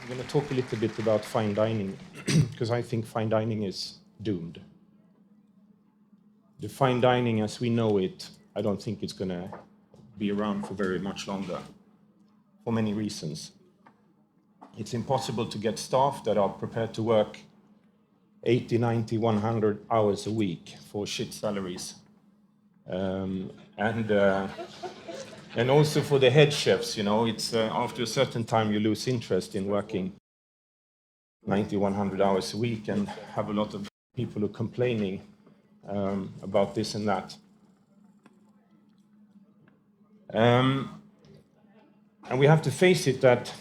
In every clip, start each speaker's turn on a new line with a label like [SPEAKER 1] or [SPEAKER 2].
[SPEAKER 1] I'm going to talk a little bit about fine dining, because I think fine dining is doomed. The fine dining as we know it, I don't think it's going to be around for very much longer, for many reasons. It's impossible to get staff that are prepared to work 80, 90, 100 hours a week for shit salaries. And also for the head chefs, it's after a certain time you lose interest in working 90, 100 hours a week, and have a lot of people who are complaining about this and that. And we have to face it that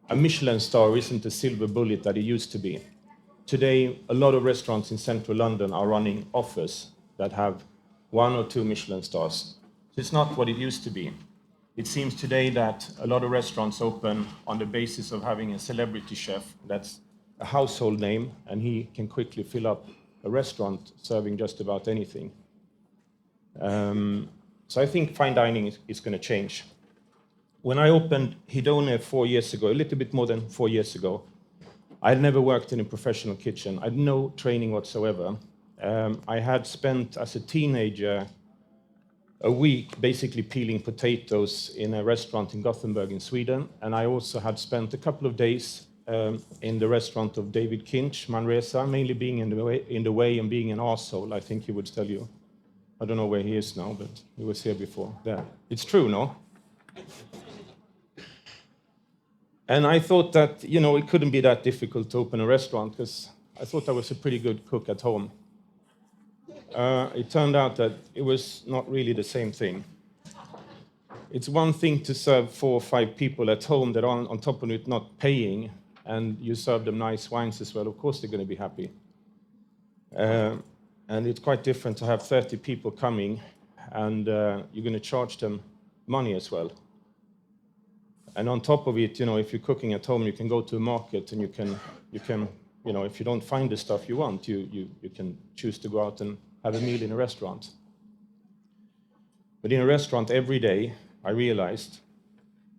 [SPEAKER 1] a Michelin star isn't a silver bullet that it used to be. Today, a lot of restaurants in central London are running offers that have 1 or 2 Michelin stars. So it's not what it used to be. It seems today that a lot of restaurants open on the basis of having a celebrity chef that's a household name, and he can quickly fill up a restaurant serving just about anything. So I think fine dining is going to change. When I opened Hidone 4 years ago, a little bit more than 4 years ago, I had never worked in a professional kitchen. I had no training whatsoever. I had spent, as a teenager, a week basically peeling potatoes in a restaurant in Gothenburg in Sweden, and I also had spent a couple of days in the restaurant of David Kinch, Manresa, mainly being in the way and being an arsehole, I think he would tell you. I don't know where he is now, but he was here before. There. It's true, no? And I thought that, it couldn't be that difficult to open a restaurant, because I thought I was a pretty good cook at home. It turned out that it was not really the same thing. It's one thing to serve 4 or 5 people at home that are on top of it not paying, and you serve them nice wines as well. Of course they're going to be happy. And it's quite different to have 30 people coming, and you're going to charge them money as well. And on top of it, if you're cooking at home, you can go to a market and you can, if you don't find the stuff you want, you can choose to go out and have a meal in a restaurant. But in a restaurant every day, I realized,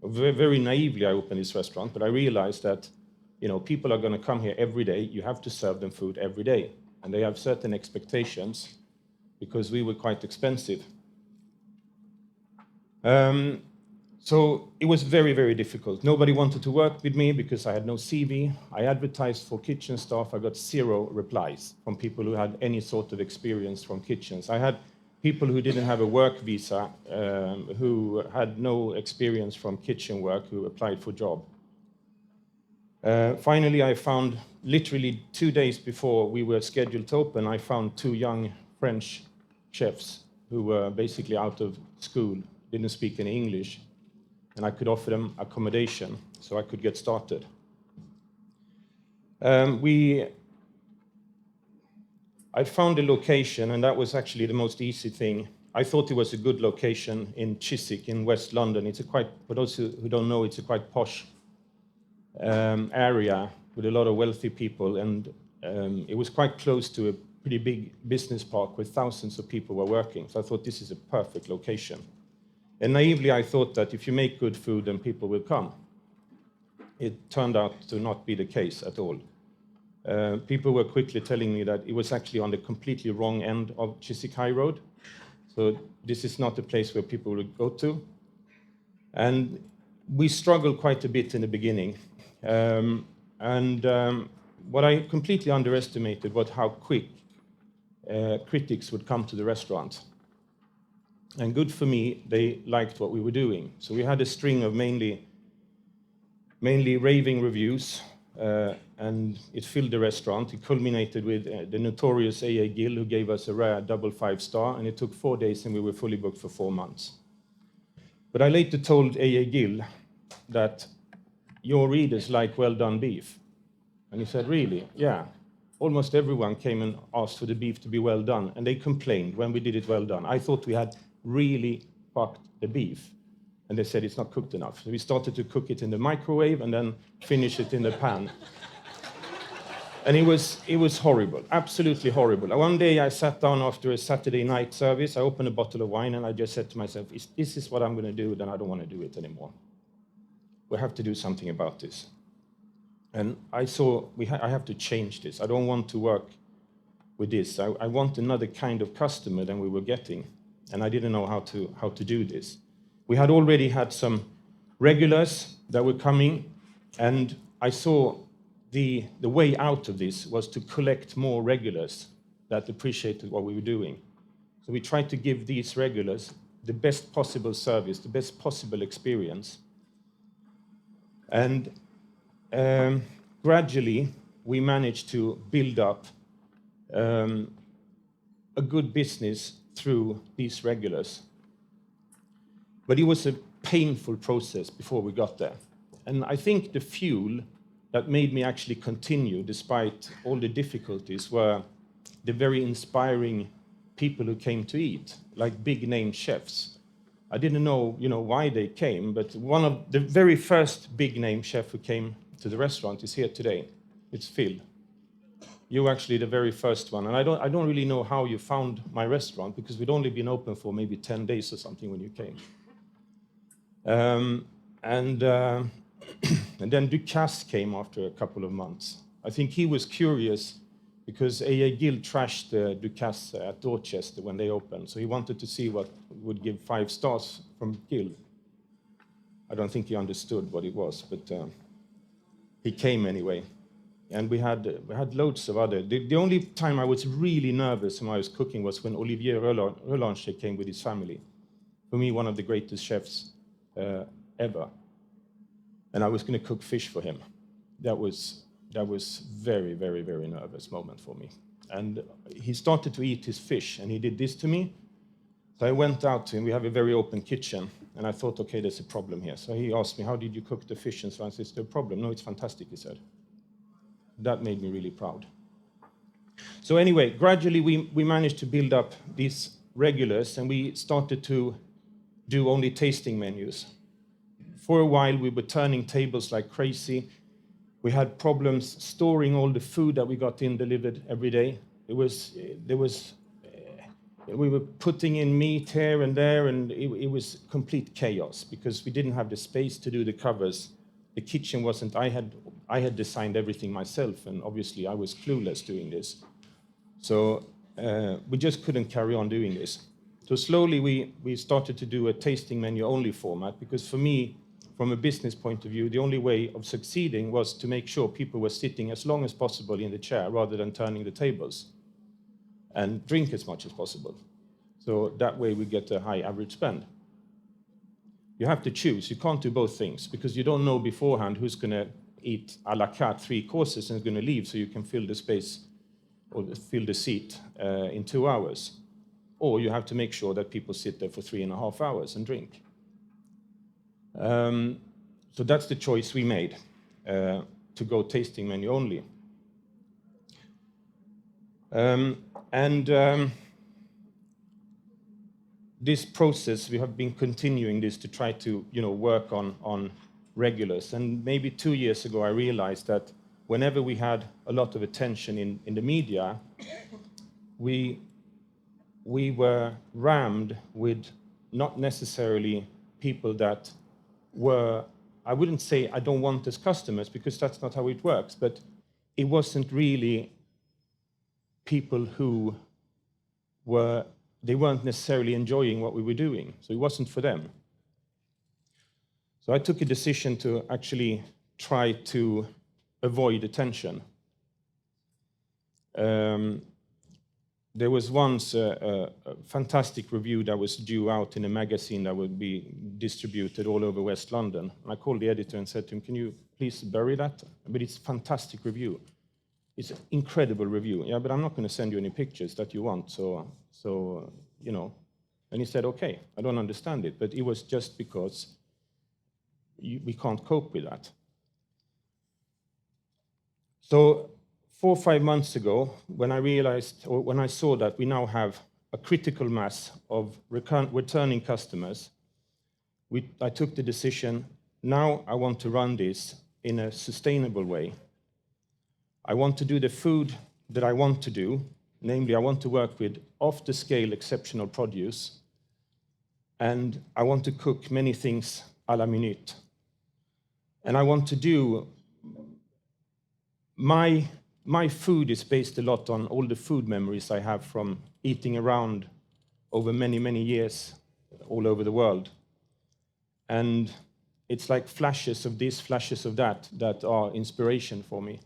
[SPEAKER 1] very, very naively I opened this restaurant, but I realized that, people are going to come here every day. You have to serve them food every day. And they have certain expectations, because we were quite expensive. So it was very, very difficult. Nobody wanted to work with me because I had no CV. I advertised for kitchen staff. I got 0 replies from people who had any sort of experience from kitchens. I had people who didn't have a work visa, who had no experience from kitchen work, who applied for job. Finally, I found, literally 2 days before we were scheduled to open, I found 2 young French chefs who were basically out of school, didn't speak any English, and I could offer them accommodation so I could get started. I found a location, and that was actually the most easy thing. I thought it was a good location in Chiswick in West London. For those who don't know, it's a quite posh area with a lot of wealthy people, and it was quite close to a pretty big business park where thousands of people were working. So I thought this is a perfect location. And naively, I thought that if you make good food, then people will come. It turned out to not be the case at all. People were quickly telling me that it was actually on the completely wrong end of Chiswick High Road. So this is not a place where people would go to. And we struggled quite a bit in the beginning. What I completely underestimated was how quick critics would come to the restaurant. And good for me, they liked what we were doing. So we had a string of mainly raving reviews, and it filled the restaurant. It culminated with the notorious A.A. Gill, who gave us a rare double 5-star, and it took 4 days, and we were fully booked for 4 months. But I later told A.A. Gill that your readers like well-done beef. And he said, really? Yeah. Almost everyone came and asked for the beef to be well done, and they complained when we did it well done. I thought we had really fucked the beef, and they said it's not cooked enough. So we started to cook it in the microwave and then finish it in the pan. And it was horrible, absolutely horrible. One day I sat down after a Saturday night service, I opened a bottle of wine, and I just said to myself, if this is what I'm going to do, then I don't want to do it anymore. We have to do something about this. And I saw I have to change this. I don't want to work with this. I want another kind of customer than we were getting, and I didn't know how to do this. We had already had some regulars that were coming, and I saw the way out of this was to collect more regulars that appreciated what we were doing. So we tried to give these regulars the best possible service, the best possible experience. And gradually, we managed to build up a good business through these regulars. But it was a painful process before we got there. And I think the fuel that made me actually continue despite all the difficulties were the very inspiring people who came to eat, like big name chefs. I didn't know, why they came, but one of the very first big name chef who came to the restaurant is here today. It's Phil. You were actually the very first one, and I don't really know how you found my restaurant because we'd only been open for maybe 10 days or something when you came. And then Ducasse came after a couple of months. I think he was curious because A.A. Gill trashed Ducasse at Dorchester when they opened, so he wanted to see what would give 5 stars from Gill. I don't think he understood what it was, but he came anyway. And we had loads of other. The only time I was really nervous when I was cooking was when Olivier Rolancher came with his family. For me, one of the greatest chefs ever. And I was going to cook fish for him. That was very, very, very nervous moment for me. And he started to eat his fish, and he did this to me. So I went out to him. We have a very open kitchen, and I thought, okay, there's a problem here. So he asked me, how did you cook the fish? And so I said, is there a problem? No, it's fantastic, he said. That made me really proud. So anyway, gradually we managed to build up these regulars, and we started to do only tasting menus. For a while, we were turning tables like crazy. We had problems storing all the food that we got in delivered every day. We were putting in meat here and there, and it was complete chaos because we didn't have the space to do the covers. The kitchen wasn't. I had designed everything myself, and obviously I was clueless doing this. So we just couldn't carry on doing this. So slowly we started to do a tasting menu only format because for me, from a business point of view, the only way of succeeding was to make sure people were sitting as long as possible in the chair rather than turning the tables and drink as much as possible. So that way we get a high average spend. You have to choose. You can't do both things because you don't know beforehand who's going to eat a la carte 3 courses and is going to leave so you can fill the space or fill the seat in 2 hours. Or you have to make sure that people sit there for 3.5 hours and drink. So that's the choice we made, to go tasting menu only. This process, we have been continuing this to try to work on regulars. And maybe 2 years ago, I realized that whenever we had a lot of attention in the media, we were rammed with not necessarily people that were, I wouldn't say I don't want as customers because that's not how it works, but it wasn't really people who they weren't necessarily enjoying what we were doing, so it wasn't for them. So I took a decision to actually try to avoid attention. There was once a fantastic review that was due out in a magazine that would be distributed all over West London. And I called the editor and said to him, can you please bury that? But it's a fantastic review. It's an incredible review. Yeah, but I'm not going to send you any pictures that you want, so. And he said, okay, I don't understand it, but it was just because we can't cope with that. So 4 or 5 months ago, when I realized, or when I saw that we now have a critical mass of returning customers, I took the decision, now I want to run this in a sustainable way. I want to do the food that I want to do, namely I want to work with off-the-scale exceptional produce, and I want to cook many things à la minute. And I want to do My food is based a lot on all the food memories I have from eating around over many, many years all over the world. And it's like flashes of this, flashes of that, that are inspiration for me.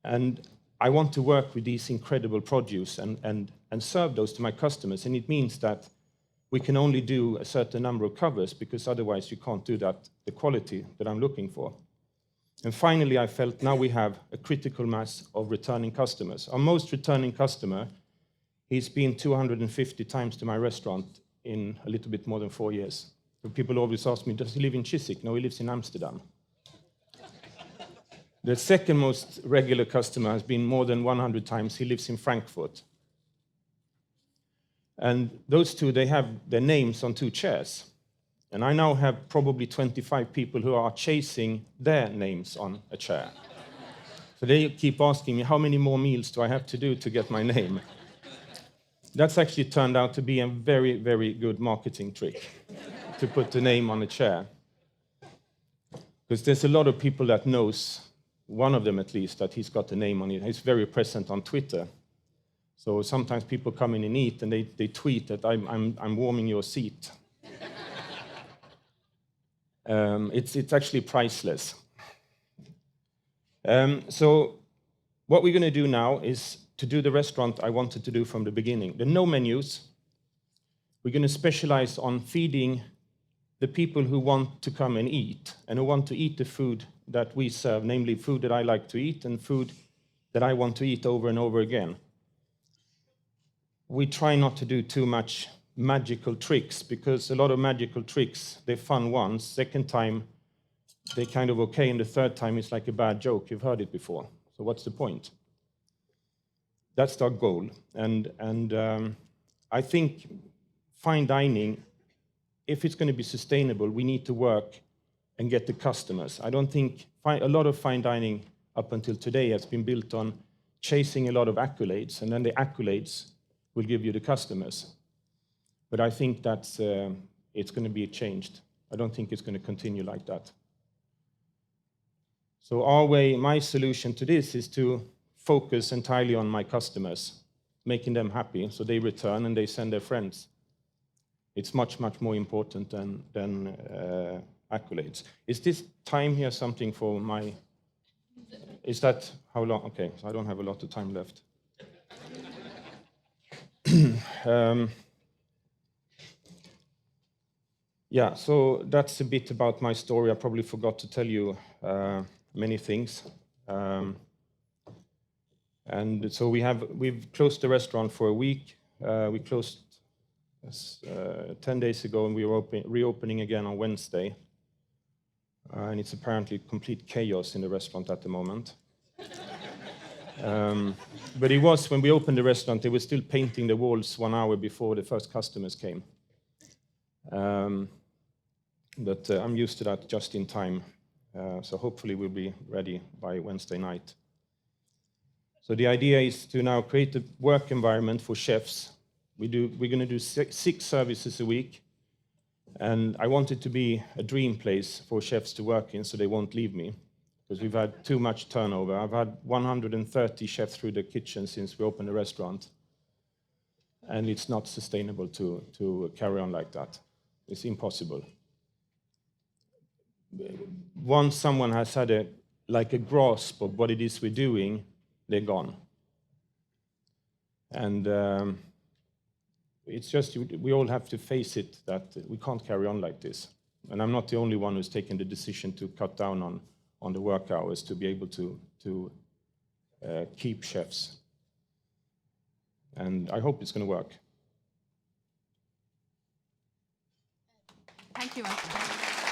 [SPEAKER 1] And I want to work with these incredible produce and serve those to my customers. And it means that we can only do a certain number of covers, because otherwise you can't do that, the quality that I'm looking for. And finally, I felt now we have a critical mass of returning customers. Our most returning customer, he's been 250 times to my restaurant in a little bit more than 4 years. So people always ask me, does he live in Chiswick? No, he lives in Amsterdam. The second most regular customer has been more than 100 times. He lives in Frankfurt. And those two, they have their names on 2 chairs. And I now have probably 25 people who are chasing their names on a chair. So they keep asking me, how many more meals do I have to do to get my name? That's actually turned out to be a very, very good marketing trick, to put the name on a chair. Because there's a lot of people that knows, one of them at least, that he's got a name on it. He's very present on Twitter. So sometimes people come in and eat, and they tweet that I'm warming your seat. It's actually priceless. So what we're going to do now is to do the restaurant I wanted to do from the beginning. The no menus. We're going to specialize on feeding the people who want to come and eat, and who want to eat the food that we serve, namely food that I like to eat and food that I want to eat over and over again. We try not to do too much magical tricks, because a lot of magical tricks, they're fun once. Second time, they're kind of okay, and the third time it's like a bad joke. You've heard it before. So what's the point? That's our goal. And I think fine dining, if it's going to be sustainable, we need to work and get the customers. I don't think a lot of fine dining up until today has been built on chasing a lot of accolades, and then the accolades will give you the customers. But I think that's it's going to be changed. I don't think it's going to continue like that. So my solution to this is to focus entirely on my customers, making them happy, so they return and they send their friends. It's much, much more important than accolades. Is this time here something for my... Is that how long? Okay, so I don't have a lot of time left. Yeah, so that's a bit about my story. I probably forgot to tell you many things. And so we've closed the restaurant for a week. We closed 10 days ago, and we were reopening again on Wednesday. And it's apparently complete chaos in the restaurant at the moment. But it was, when we opened the restaurant, they were still painting the walls 1 hour before the first customers came. But I'm used to that just in time. So hopefully we'll be ready by Wednesday night. So the idea is to now create a work environment for chefs. We're going to do 6 services a week. And I want it to be a dream place for chefs to work in, so they won't leave me, because we've had too much turnover. I've had 130 chefs through the kitchen since we opened the restaurant. And it's not sustainable to carry on like that. It's impossible. Once someone has had a grasp of what it is we're doing, they're gone. And it's just, we all have to face it, that we can't carry on like this. And I'm not the only one who's taken the decision to cut down on the work hours to be able to keep chefs. And I hope it's going to work.
[SPEAKER 2] Thank you, Mikael.